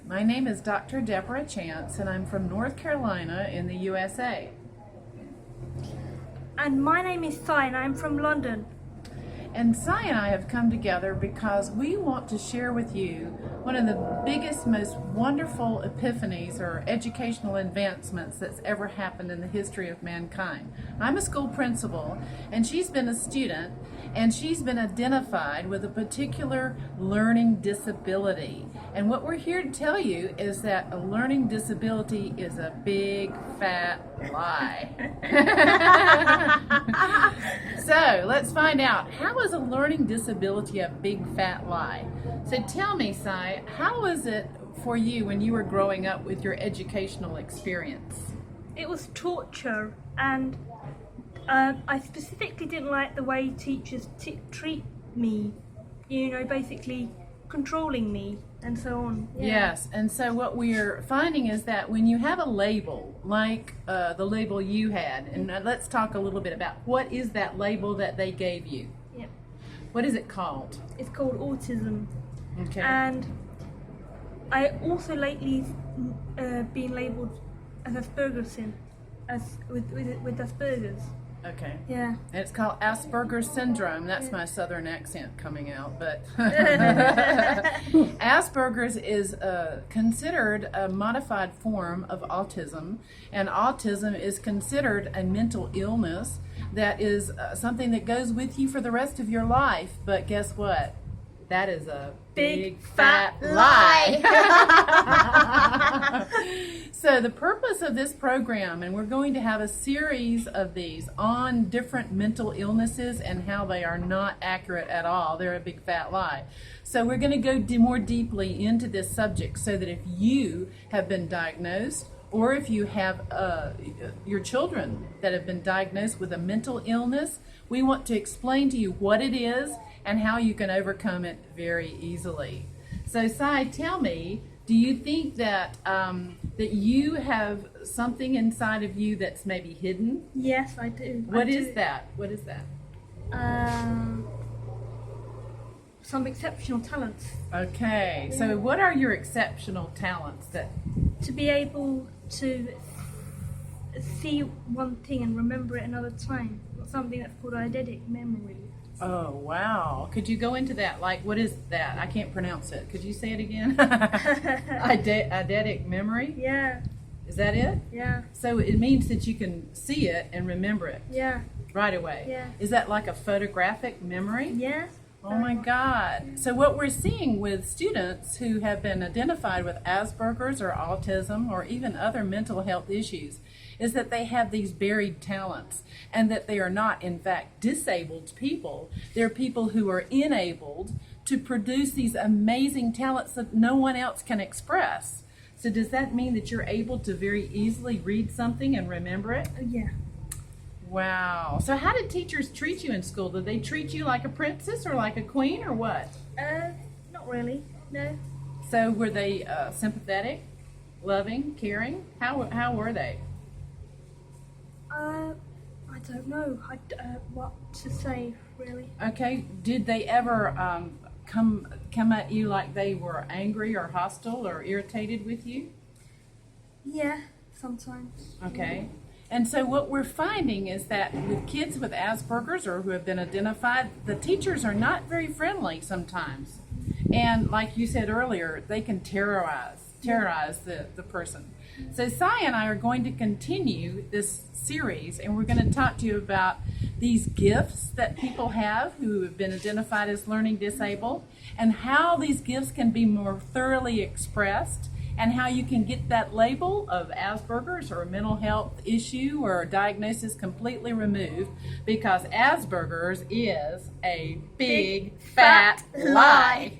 My name is Dr. Deborah Chance, and I'm from North Carolina in the USA. And my name is Sai, and I'm from London. And Sai and I have come together because we want to share with you one of the biggest, most wonderful epiphanies or educational advancements that's ever happened in the history of mankind. I'm a school principal, and she's been a student, and she's been identified with a particular learning disability. And what we're here to tell you is that a learning disability is a big, fat lie. So let's find out, how is a learning disability a big, fat lie? So tell me, Sai, how was it for you when you were growing up with your educational experience? It was torture, and I specifically didn't like the way teachers treat me, basically controlling me and so on. Yeah. Yes, and so what we're finding is that when you have a label, like the label you had, and let's talk a little bit about what is that label that they gave you? Yeah. What is it called? It's called autism. Okay. And I also lately been labelled as Asperger's with Asperger's. Okay. Yeah. And it's called Asperger's syndrome. That's my southern accent coming out, but Asperger's is considered a modified form of autism, and autism is considered a mental illness that is something that goes with you for the rest of your life. But guess what? That is a big fat lie. So the purpose of this program, and we're going to have a series of these on different mental illnesses and how they are not accurate at all. They're a big fat lie. So we're going to go more deeply into this subject so that if you have been diagnosed, or if you have your children that have been diagnosed with a mental illness, we want to explain to you what it is and how you can overcome it very easily. So Sai, tell me, do you think that that you have something inside of you that's maybe hidden? Yes, I do. What is that? What is that? Some exceptional talents. Okay, so what are your exceptional talents? That to be able to see one thing and remember it another time. Something that's called eidetic memory. Oh, wow. Could you go into that? Like, what is that? I can't pronounce it. Could you say it again? Eidetic memory? Yeah. Is that it? Yeah. So it means that you can see it and remember it Yeah. right away. Yeah. Is that like a photographic memory? Yes. Oh my God. So what we're seeing with students who have been identified with Asperger's or autism or even other mental health issues is that they have these buried talents, and that they are not in fact disabled people. They're people who are enabled to produce these amazing talents that no one else can express. So does that mean that you're able to very easily read something and remember it? Yeah. Wow. So how did teachers treat you in school? Did they treat you like a princess or like a queen or what? Not really. No. So were they sympathetic, loving, caring? How were they? I don't know what to say, really. Okay. Did they ever come at you like they were angry or hostile or irritated with you? Yeah, sometimes. Okay. And so what we're finding is that with kids with Asperger's or who have been identified, the teachers are not very friendly sometimes. And like you said earlier, they can terrorize the person. So Sai and I are going to continue this series, and we're going to talk to you about these gifts that people have who have been identified as learning disabled, and how these gifts can be more thoroughly expressed, and how you can get that label of Asperger's or a mental health issue or diagnosis completely removed, because Asperger's is a big fat lie.